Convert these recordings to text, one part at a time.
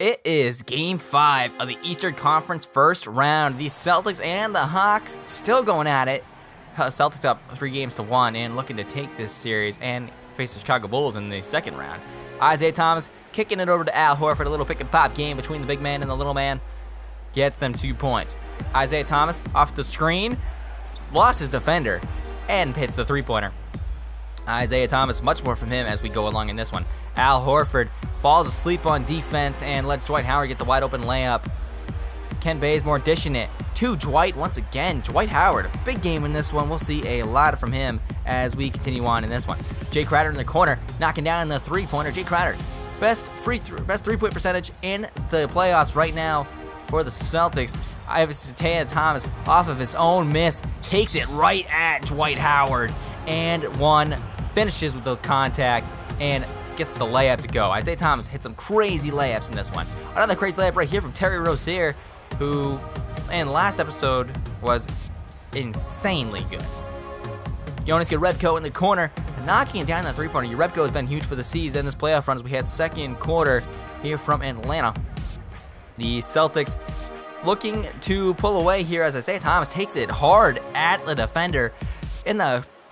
It is Game 5 of the Eastern Conference first round. The Celtics and the Hawks still going at it. Celtics up 3-1 and looking to take this series and face the Chicago Bulls in the second round. Isaiah Thomas kicking it over to Al Horford. A little pick and pop game between the big man and the little man. Gets them 2 points. Isaiah Thomas off the screen. Lost his defender and hits the three-pointer. Isaiah Thomas, much more from him as we go along in this one. Al Horford falls asleep on defense and lets Dwight Howard get the wide open layup. Kent Bazemore dishing it to Dwight once again. Dwight Howard, a big game in this one. We'll see a lot from him as we continue on in this one. Jay Crowder in the corner, knocking down the three-pointer. Jay Crowder, best three-point percentage in the playoffs right now for the Celtics. Isaiah Thomas, off of his own miss, takes it right at Dwight Howard and finishes with the contact and gets the layup to go. Isaiah Thomas hit some crazy layups in this one. Another crazy layup right here from Terry Rozier, who in last episode was insanely good. Jonas Jerebko in the corner, knocking it down that three-pointer. Jerebko has been huge for the season. This playoff run as we had second quarter here from Atlanta. The Celtics looking to pull away here as Isaiah Thomas takes it hard at the defender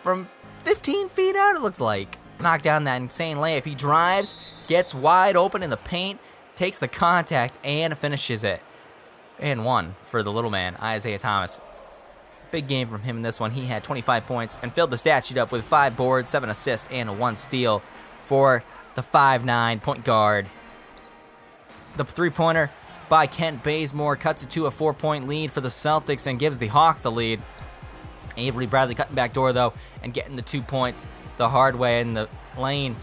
from 15 feet out, it looks like. Knocked down that insane layup. He drives, gets wide open in the paint, takes the contact, and finishes it. And one for the little man, Isaiah Thomas. Big game from him in this one. He had 25 points and filled the stat sheet up with 5 boards, 7 assists, and 1 steal for the 5'9" point guard. The three-pointer by Kent Bazemore cuts it to a 4-point lead for the Celtics and gives the Hawks the lead. Avery Bradley cutting back door, though, and getting the 2 points the hard way in the lane.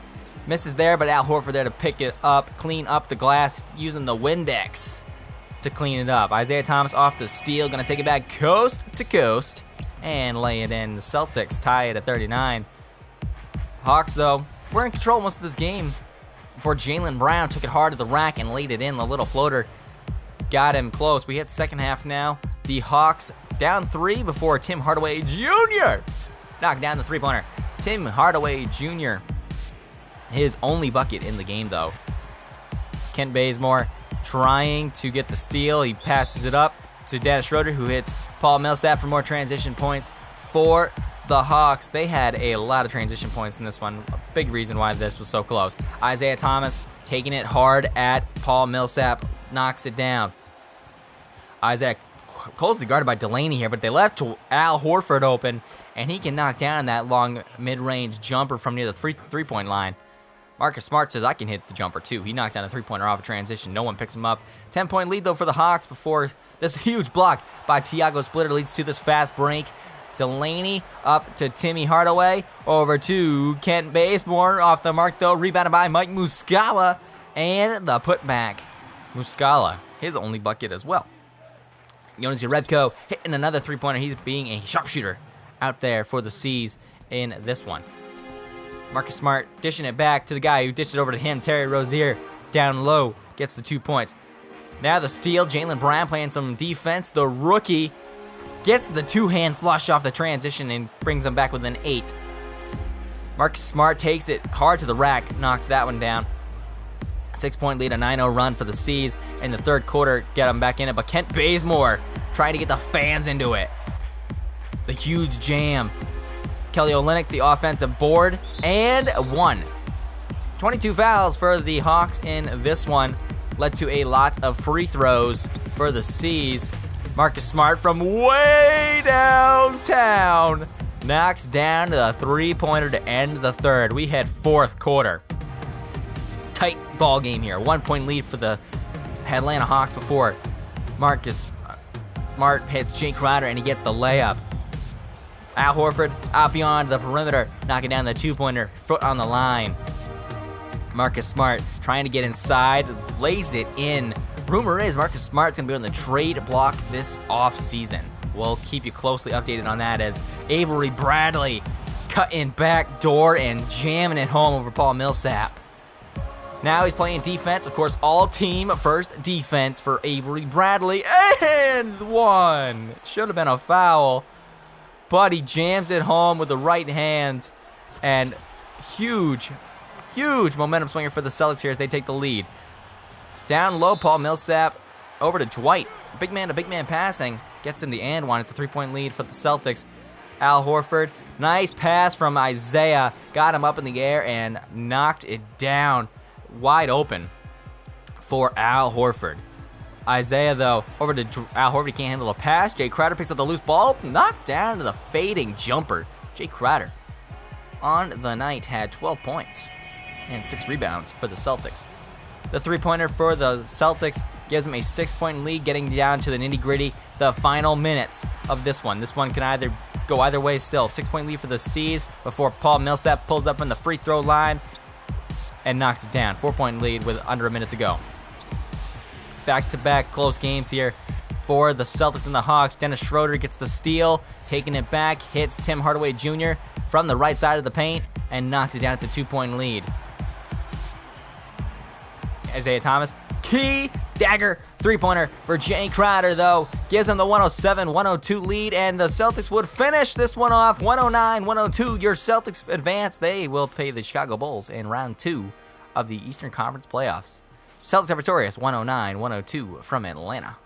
Misses there, but Al Horford there to pick it up, clean up the glass, using the Windex to clean it up. Isaiah Thomas off the steal, going to take it back coast to coast and lay it in. The Celtics tie it at 39. Hawks, though, were in control most of this game before Jaylen Brown took it hard to the rack and laid it in. The little floater got him close. We hit second half now. The Hawks down 3 before Tim Hardaway Jr. knocked down the three-pointer. Tim Hardaway Jr. his only bucket in the game, though. Kent Bazemore trying to get the steal. He passes it up to Dennis Schroeder, who hits Paul Millsap for more transition points for the Hawks. They had a lot of transition points in this one. A big reason why this was so close. Isaiah Thomas taking it hard at Paul Millsap, knocks it down. Isaac closely guarded by Delaney here, but they left Al Horford open, and he can knock down that long mid-range jumper from near the three-point line. Marcus Smart says, I can hit the jumper too. He knocks down a three-pointer off a transition. No one picks him up. 10-point lead, though, for the Hawks before this huge block by Tiago Splitter leads to this fast break. Delaney up to Timmy Hardaway. Over to Kent Bazemore. Off the mark, though. Rebounded by Mike Muscala. And the putback. Muscala, his only bucket as well. Jonas Jerebko hitting another three-pointer. He's being a sharpshooter out there for the C's in this one. Marcus Smart dishing it back to the guy who dished it over to him. Terry Rozier down low gets the 2 points. Now the steal. Jaylen Brown playing some defense. The rookie gets the two-hand flush off the transition and brings him back with an 8. Marcus Smart takes it hard to the rack, knocks that one down. 6-point lead, a 9-0 run for the C's in the third quarter. Get them back in it, but Kent Bazemore trying to get the fans into it. The huge jam. Kelly Olynyk, the offensive board, and 1. 22 fouls for the Hawks in this one. Led to a lot of free throws for the C's. Marcus Smart from way downtown knocks down the three-pointer to end the third. We had fourth quarter. Tight ball game here. 1-point lead for the Atlanta Hawks before Marcus Smart hits Jay Crowder and he gets the layup. Al Horford out beyond the perimeter, knocking down the two-pointer, foot on the line. Marcus Smart trying to get inside, lays it in. Rumor is Marcus Smart's going to be on the trade block this offseason. We'll keep you closely updated on that as Avery Bradley cutting back door and jamming it home over Paul Millsap. Now he's playing defense. Of course, all-team first defense for Avery Bradley. And 1. Should have been a foul. But he jams it home with the right hand. And huge momentum swinger for the Celtics here as they take the lead. Down low, Paul Millsap over to Dwight. Big man to big man passing. Gets him the and one at the 3-point lead for the Celtics. Al Horford, nice pass from Isaiah. Got him up in the air and knocked it down. Wide open for Al Horford. Isaiah, though, over to Al Horford. He can't handle a pass. Jay Crowder picks up the loose ball. Knocks down to the fading jumper. Jay Crowder on the night had 12 points and 6 rebounds for the Celtics. The three-pointer for the Celtics gives them a 6-point lead, getting down to the nitty-gritty, the final minutes of this one. This one can either go either way still. 6-point lead for the C's before Paul Millsap pulls up from the free throw line and knocks it down. 4-point lead with under a minute to go. Back-to-back close games here for the Celtics and the Hawks. Dennis Schroeder gets the steal, taking it back, hits Tim Hardaway Jr. from the right side of the paint and knocks it down to 2-point lead. Isaiah Thomas, key dagger three-pointer for Jay Crowder, though, gives him the 107-102 lead, and the Celtics would finish this one off 109-102. Your Celtics advance. They will play the Chicago Bulls in round 2 of the Eastern Conference playoffs. Celtics are victorious 109-102 from Atlanta.